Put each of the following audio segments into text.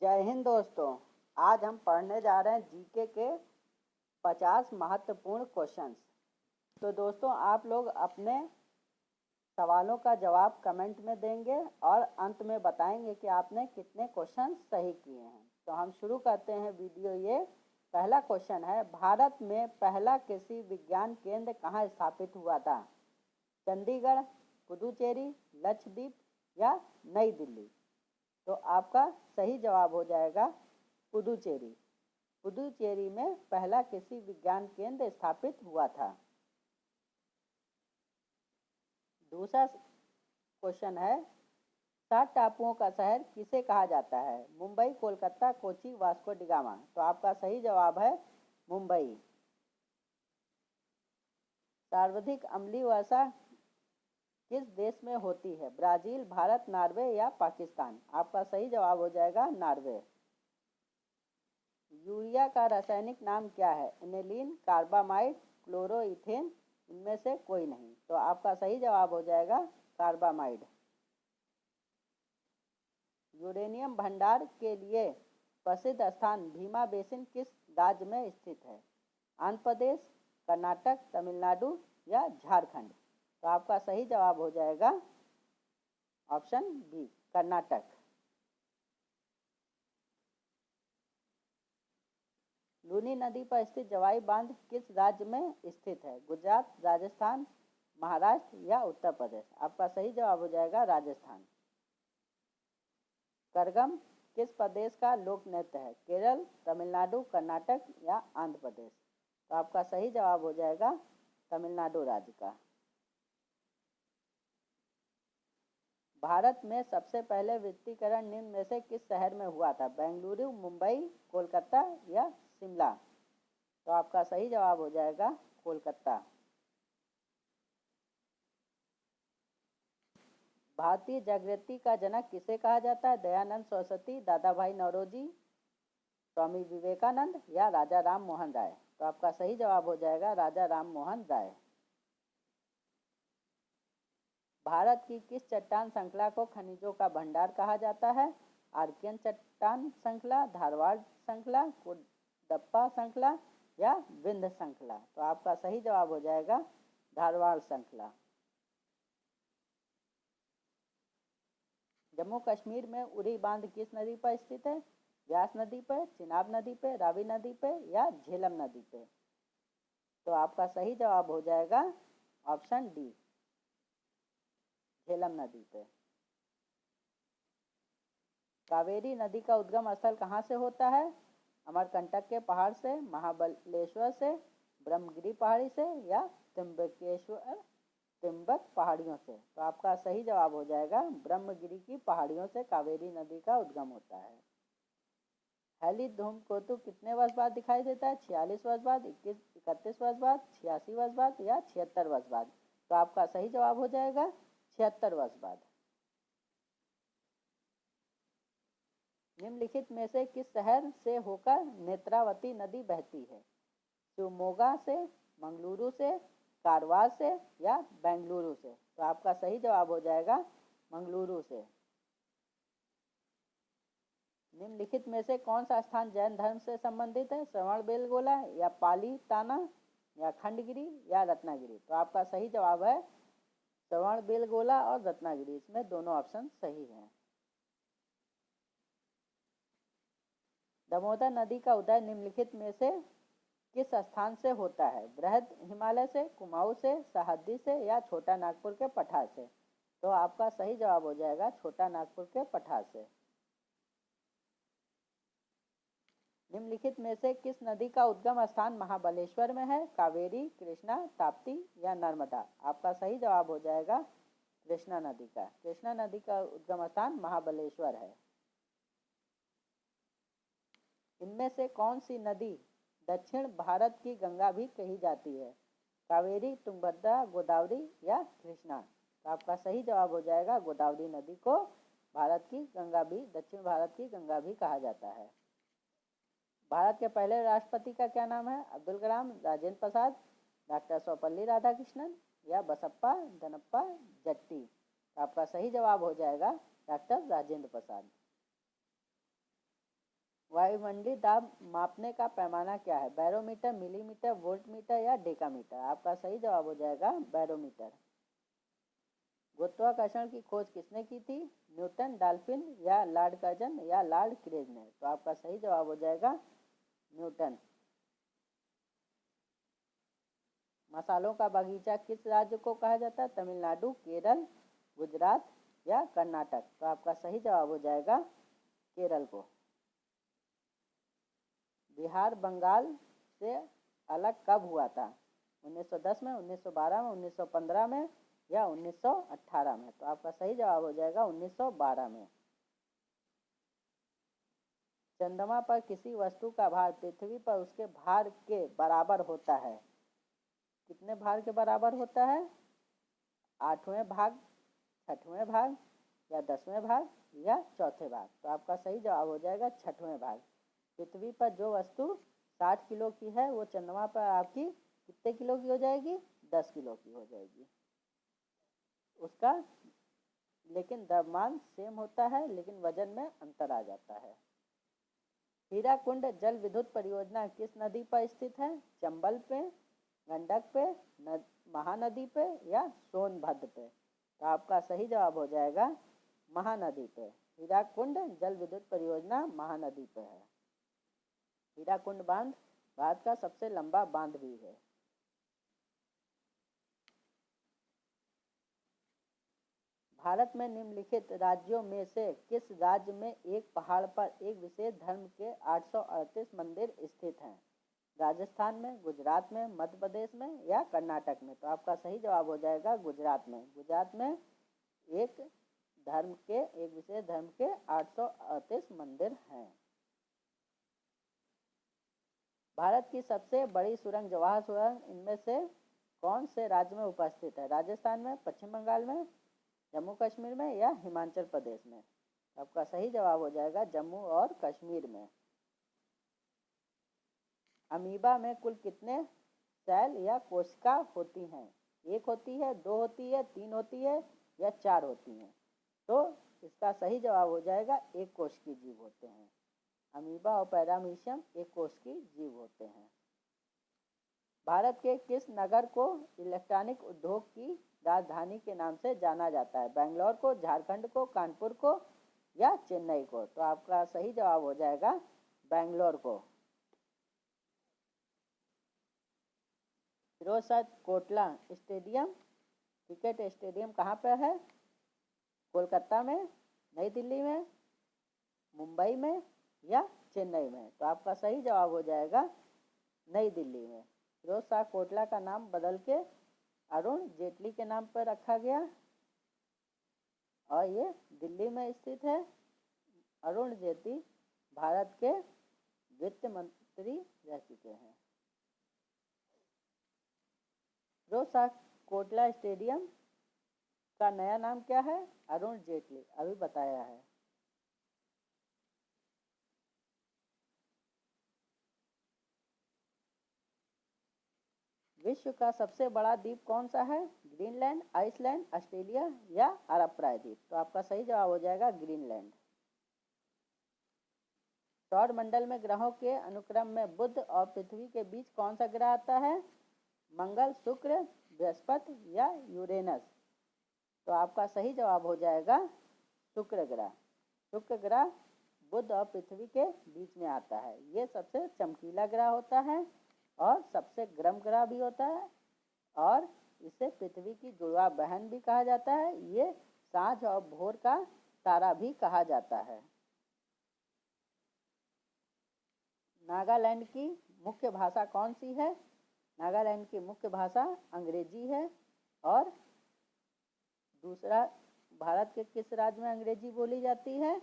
जय हिंद दोस्तों। आज हम पढ़ने जा रहे हैं जीके के 50 महत्वपूर्ण क्वेश्चंस। तो दोस्तों आप लोग अपने सवालों का जवाब कमेंट में देंगे और अंत में बताएंगे कि आपने कितने क्वेश्चन सही किए हैं। तो हम शुरू करते हैं वीडियो। ये पहला क्वेश्चन है, भारत में पहला कृषि विज्ञान केंद्र कहाँ स्थापित हुआ था? चंडीगढ़, पुदुचेरी, लक्षद्वीप या नई दिल्ली? तो आपका सही जवाब हो जाएगा पुदुचेरी। पुदुचेरी में पहला कृषि विज्ञान केंद्र स्थापित हुआ था। दूसरा क्वेश्चन है, 7 टापुओं का शहर किसे कहा जाता है? Mumbai, Kolkata, Kochi, Vasco D gamma? तो आपका सही जवाब है मुंबई। सर्वाधिक अम्लीय वर्षा किस देश में होती है? ब्राजील, भारत, नॉर्वे या पाकिस्तान? आपका सही जवाब हो जाएगा नॉर्वे। यूरिया का रासायनिक नाम क्या है? Aniline, carbamide, chloroethane? इनमें से कोई नहीं। तो आपका सही जवाब हो जाएगा कार्बामाइड। यूरेनियम भंडार के लिए प्रसिद्ध स्थान भीमा बेसिन किस राज्य में स्थित है? आंध्र प्रदेश, कर्नाटक, तमिलनाडु या झारखंड? तो आपका सही जवाब हो जाएगा ऑप्शन बी, कर्नाटक। लूनी नदी पर स्थित जवाई बांध किस राज्य में स्थित है? गुजरात, राजस्थान, महाराष्ट्र या उत्तर प्रदेश? आपका सही जवाब हो जाएगा राजस्थान। करगम किस प्रदेश का लोक नृत्य है? केरल, तमिलनाडु, कर्नाटक या आंध्र प्रदेश? तो आपका सही जवाब हो जाएगा तमिलनाडु राज्य का। भारत में सबसे पहले विद्युतीकरण निम्न में से किस शहर में हुआ था? बेंगलुरु, मुंबई, कोलकाता या शिमला? तो आपका सही जवाब हो जाएगा कोलकाता। भारतीय जागृति का जनक किसे कहा जाता है? दयानंद सरस्वती, दादा भाई नौरोजी, स्वामी विवेकानंद या राजा राम मोहन राय? तो आपका सही जवाब हो जाएगा राजा राम मोहन राय। भारत की किस चट्टान श्रृंखला को खनिजों का भंडार कहा जाता है? आर्कियन चट्टान श्रृंखला, धारवाड़ श्रृंखला, कुडप्पा श्रृंखला या विंध्य श्रृंखला? तो आपका सही जवाब हो जाएगा धारवाड़ श्रृंखला। जम्मू कश्मीर में उरी बांध किस नदी पर स्थित है? व्यास नदी पर, चिनाब नदी पे, रावी नदी पे या झेलम नदी पे? तो आपका सही जवाब हो जाएगा ऑप्शन डी, झेलम नदी पे। कावेरी नदी का उद्गम स्थल कहाँ से होता है? अमरकंटक के पहाड़ से, महाबलेश्वर से, ब्रह्मगिरी पहाड़ी से या तिम्बक पहाड़ियों से? तो आपका सही जवाब हो जाएगा ब्रह्मगिरी की पहाड़ियों से कावेरी नदी का उद्गम होता है। हैली धूमकेतु कितने वर्ष बाद दिखाई देता है? 46 वर्ष बाद, 31 वर्ष बाद, 86 वर्ष बाद या 76 वर्ष बाद? तो आपका सही जवाब हो जाएगा 76 वर्ष बाद। निम्नलिखित में से किस शहर से होकर नेत्रावती नदी बहती है? शिवमोगा से, मंगलुरु से, कारवार से या बेंगलुरु से? तो आपका सही जवाब हो जाएगा मंगलुरु से। निम्नलिखित में से कौन सा स्थान जैन धर्म से संबंधित है? श्रवणबेलगोला या पालीताना या खंडगिरी या रत्नागिरी? तो आपका सही जवाब है श्रवणबेलगोला और रत्नागिरी। इसमें दोनों ऑप्शन सही हैं। दामोदर नदी का उदय निम्नलिखित में से किस स्थान से होता है? बृहद हिमालय से, कुमाऊं से, सहाद्री से या छोटा नागपुर के पठार से? तो आपका सही जवाब हो जाएगा छोटा नागपुर के पठार से। निम्नलिखित में से किस नदी का उद्गम स्थान महाबलेश्वर में है? कावेरी, कृष्णा, ताप्ती या नर्मदा? आपका सही जवाब हो जाएगा कृष्णा नदी का। कृष्णा नदी का उद्गम स्थान महाबलेश्वर है। इनमें से कौन सी नदी दक्षिण भारत की गंगा भी कही जाती है? कावेरी, तुंगभद्रा, गोदावरी या कृष्णा? तो आपका सही जवाब हो जाएगा गोदावरी नदी को भारत की गंगा भी, दक्षिण भारत की गंगा भी कहा जाता है। भारत के पहले राष्ट्रपति का क्या नाम है? अब्दुल कलाम, राजेंद्र प्रसाद, डॉक्टर सर्वपल्ली राधाकृष्णन या बसप्पा दनप्पा जट्टी? तो आपका सही जवाब हो जाएगा डॉक्टर राजेंद्र प्रसाद। वायुमंडलीय दाब मापने का पैमाना क्या है? बैरोमीटर, मिलीमीटर, वोल्टमीटर या डेकामीटर? आपका सही जवाब हो जाएगा बैरोमीटर। गुरुत्वाकर्षण की खोज किसने की थी? न्यूटन, डाल्फिन या लॉर्ड कर्जन या लॉर्ड क्रेज ने? तो आपका सही जवाब हो जाएगा न्यूटन। मसालों का बगीचा किस राज्य को कहा जाता है? तमिलनाडु, केरल, गुजरात या कर्नाटक? तो आपका सही जवाब हो जाएगा केरल को। बिहार बंगाल से अलग कब हुआ था? 1910 में, 1912 में, 1915 में या 1918 में? तो आपका सही जवाब हो जाएगा 1912 में। चंद्रमा पर किसी वस्तु का भार पृथ्वी पर उसके भार के बराबर होता है। कितने भार के बराबर होता है? 8वें भाग, 6वें भाग या 10वें भाग या चौथे भाग? तो आपका सही जवाब हो जाएगा 6वें भाग। पृथ्वी पर जो वस्तु 60 किलो की है वो चंद्रमा पर आपकी कितने किलो की हो जाएगी? 10 किलो की हो जाएगी। उसका लेकिन द्रव्यमान सेम होता है, लेकिन वजन में अंतर आ जाता है। हीराकुंड जल विद्युत परियोजना किस नदी पर स्थित है? चंबल पे, गंडक पे, महानदी पे या सोनभद्र पे? तो आपका सही जवाब हो जाएगा महानदी पे। हीराकुंड जल विद्युत परियोजना महानदी पे है। हीराकुंड बांध भारत का सबसे लंबा बांध भी है। भारत में निम्नलिखित राज्यों में से किस राज्य में एक पहाड़ पर एक विशेष धर्म के 838 मंदिर स्थित हैं? राजस्थान में, गुजरात में, मध्य प्रदेश में या कर्नाटक में? तो आपका सही जवाब हो जाएगा गुजरात में। गुजरात में एक विशेष धर्म के 838 मंदिर हैं। भारत की सबसे बड़ी सुरंग जवाहर सुरंग इनमें से कौन से राज्य में उपस्थित है? राजस्थान में, पश्चिम बंगाल में, जम्मू कश्मीर में या हिमाचल प्रदेश में? आपका सही जवाब हो जाएगा जम्मू और कश्मीर में। अमीबा में कुल कितने सेल या कोशिका होती हैं? 1 होती है, 2 होती है, 3 होती है या 4 होती हैं? तो इसका सही जवाब हो जाएगा 1 कोश की जीव होते हैं। अमीबा और पैरामीशियम 1 कोश की जीव होते हैं। भारत के किस नगर को इलेक्ट्रॉनिक उद्योग की राजधानी के नाम से जाना जाता है? बेंगलोर को, झारखंड को, कानपुर को या चेन्नई को? तो आपका सही जवाब हो जाएगा बेंगलोर को। Firozshah Kotla stadium, cricket stadium कहाँ पर है? कोलकाता में, नई दिल्ली में, मुंबई में या चेन्नई में? तो आपका सही जवाब हो जाएगा नई दिल्ली में। फिरोजशाह कोटला का नाम बदल के अरुण जेटली के नाम पर रखा गया और ये दिल्ली में स्थित है। अरुण जेटली भारत के वित्त मंत्री रह चुके हैं। फिरोजशाह कोटला स्टेडियम का नया नाम क्या है? अरुण जेटली, अभी बताया है। विश्व का सबसे बड़ा द्वीप कौन सा है? ग्रीनलैंड, आइसलैंड, ऑस्ट्रेलिया या अरब प्रायद्वीप? तो आपका सही जवाब हो जाएगा ग्रीनलैंड। सौर मंडल में ग्रहों के अनुक्रम में बुध और पृथ्वी के बीच कौन सा ग्रह आता है? मंगल, शुक्र, बृहस्पति या यूरेनस? तो आपका सही जवाब हो जाएगा शुक्र ग्रह। शुक्र ग्रह बुध और पृथ्वी के बीच में आता है। ये सबसे चमकीला ग्रह होता है और सबसे गर्म ग्रह भी होता है और इसे पृथ्वी की जुड़वा बहन भी कहा जाता है। ये सांझ और भोर का तारा भी कहा जाता है। नागालैंड की मुख्य भाषा कौन सी है? नागालैंड की मुख्य भाषा अंग्रेजी है। और दूसरा, भारत के किस राज्य में अंग्रेजी बोली जाती है?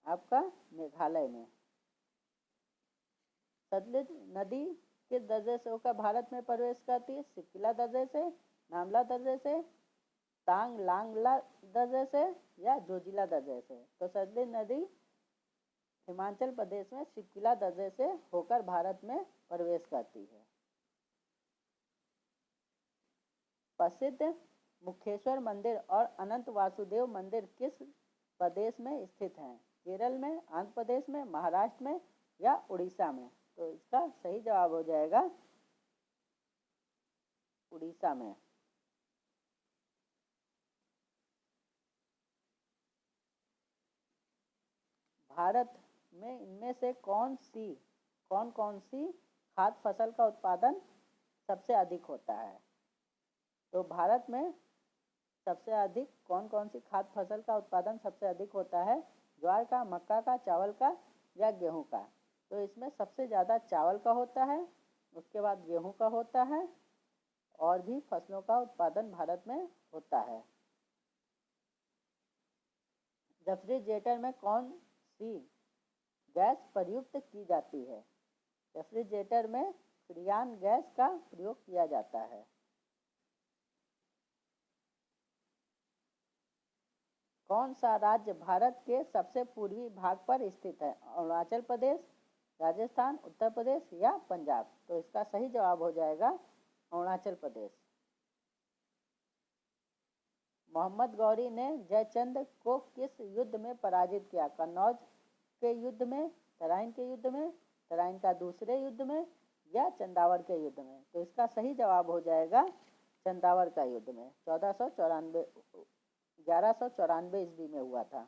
आपका मेघालय में। सतलुज नदी किस दर्जे से होकर भारत में प्रवेश करती है? सिक्किला दर्जे से, नामला दर्जे से, तांग लांगला दर्जे से या जोजिला दर्जे से? तो सतलुज नदी हिमाचल प्रदेश में सिक्किला दर्जे से होकर भारत में प्रवेश करती है। प्रसिद्ध मुखेश्वर मंदिर और अनंत वासुदेव मंदिर किस प्रदेश में स्थित हैं? केरल में, आंध्र प्रदेश में, महाराष्ट्र में या उड़ीसा में? तो इसका सही जवाब हो जाएगा उड़ीसा में। भारत में इनमें से कौन कौन सी खाद्य फसल का उत्पादन सबसे अधिक होता है? तो भारत में सबसे अधिक कौन सी खाद्य फसल का उत्पादन सबसे अधिक होता है? ज्वार का, मक्का का, चावल का या गेहूं का? तो इसमें सबसे ज़्यादा चावल का होता है, उसके बाद गेहूं का होता है, और भी फसलों का उत्पादन भारत में होता है। रेफ्रिजरेटर में कौन सी गैस प्रयुक्त की जाती है? रेफ्रिजरेटर में फ्रियान गैस का प्रयोग किया जाता है। कौन सा राज्य भारत के सबसे पूर्वी भाग पर स्थित है? अरुणाचल प्रदेश, राजस्थान, उत्तर प्रदेश या पंजाब? तो इसका सही जवाब हो जाएगा अरुणाचल प्रदेश। मोहम्मद गौरी ने जयचंद को किस युद्ध में पराजित किया? कन्नौज के युद्ध में, तराइन के युद्ध में, तराइन का दूसरे युद्ध में या चंदावर के युद्ध में? तो इसका सही जवाब हो जाएगा चंदावर का युद्ध में। 1194 ईस्वी में हुआ था।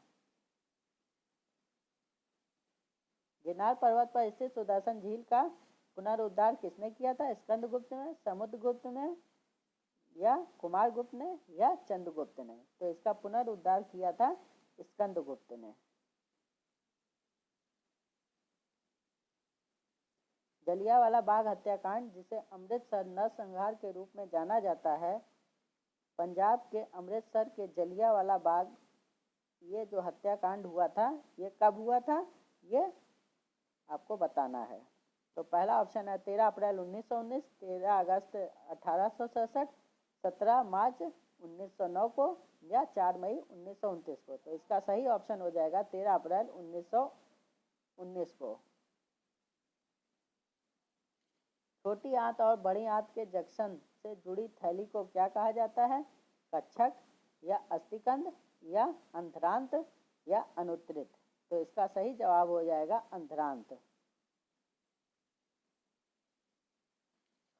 गिरनार पर्वत पर स्थित सुदर्शन झील का पुनरुद्धार किसने किया था? स्कंदगुप्त ने, समुद्रगुप्त ने या कुमारगुप्त ने या चंद्रगुप्त ने? तो इसका पुनरुद्धार किया था स्कंदगुप्त ने। जलियांवाला बाग हत्याकांड, जिसे अमृतसर नरसंहार के रूप में जाना जाता है, पंजाब के अमृतसर के जलियांवाला बाग, ये जो हत्याकांड हुआ था ये कब हुआ था? ये आपको बताना है। तो पहला ऑप्शन है 13 अप्रैल 1919, 13 अगस्त 1867, 17 मार्च 1909 को या 4 मई 1929 को? तो इसका सही ऑप्शन हो जाएगा 13 अप्रैल 1919 को। छोटी आंत और बड़ी आंत के जंक्शन से जुड़ी थैली को क्या कहा जाता है? कच्छक या अस्थिकंद या अंतरांत या अनुत्तरित? तो इसका सही जवाब हो जाएगा अंतरांत।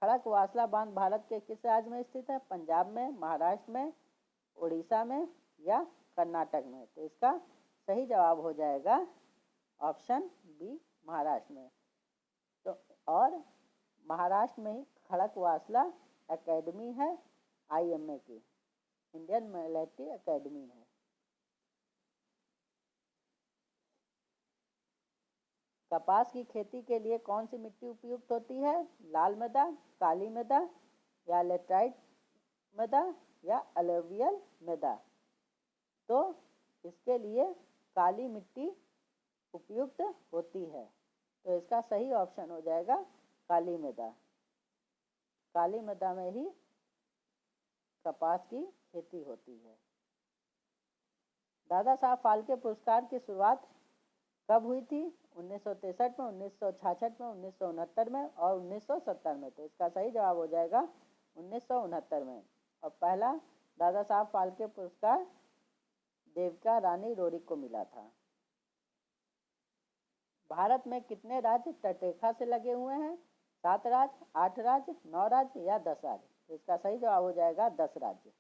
खड़कवासला बांध भारत के किस राज्य में स्थित है? पंजाब में, महाराष्ट्र में, उड़ीसा में या कर्नाटक में? तो इसका सही जवाब हो जाएगा ऑप्शन बी, महाराष्ट्र में। तो और महाराष्ट्र में ही खड़कवासला एकेडमी है, IMA की, इंडियन मिलिट्री एकेडमी है। कपास की खेती के लिए कौन सी मिट्टी उपयुक्त होती है? लाल मृदा, काली मृदा या लेटराइट मृदा या अलुवियल मृदा? तो इसके लिए काली मिट्टी उपयुक्त होती है। तो इसका सही ऑप्शन हो जाएगा काली मृदा। काली मृदा में ही कपास की खेती होती है। दादा साहब फाल्के पुरस्कार की शुरुआत कब हुई थी? 1963 में, 1966 में, 1969 में और 1970 में? तो इसका सही जवाब हो जाएगा 1969 में। और पहला दादा साहब फाल्के पुरस्कार देविका रानी रोरिक को मिला था। भारत में कितने राज्य तटरेखा से लगे हुए हैं? 7 राज्य, 8 राज्य, 9 राज्य या 10 राज्य? तो इसका सही जवाब हो जाएगा 10 राज्य।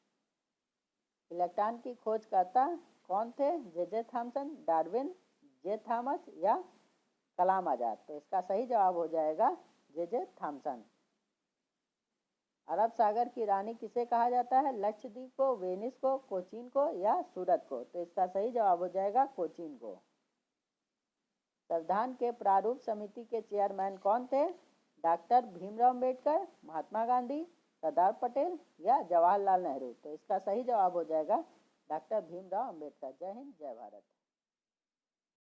इलेक्ट्रॉन की खोजकर्ता कौन थे? जे थॉमसन, डार्विन, जे थॉमस या कलाम आजाद? तो इसका सही जवाब हो जाएगा जे थॉमसन। अरब सागर की रानी किसे कहा जाता है? लक्षद्वीप को, वेनिस को, कोचीन को या सूरत को? तो इसका सही जवाब हो जाएगा कोचीन को। संविधान के प्रारूप समिति के चेयरमैन कौन थे? डॉक्टर भीमराव अंबेडकर, महात्मा गांधी, सरदार पटेल या जवाहरलाल नेहरू? तो इसका सही जवाब हो जाएगा डॉक्टर भीमराव अंबेडकर। जय हिंद, जय भारत।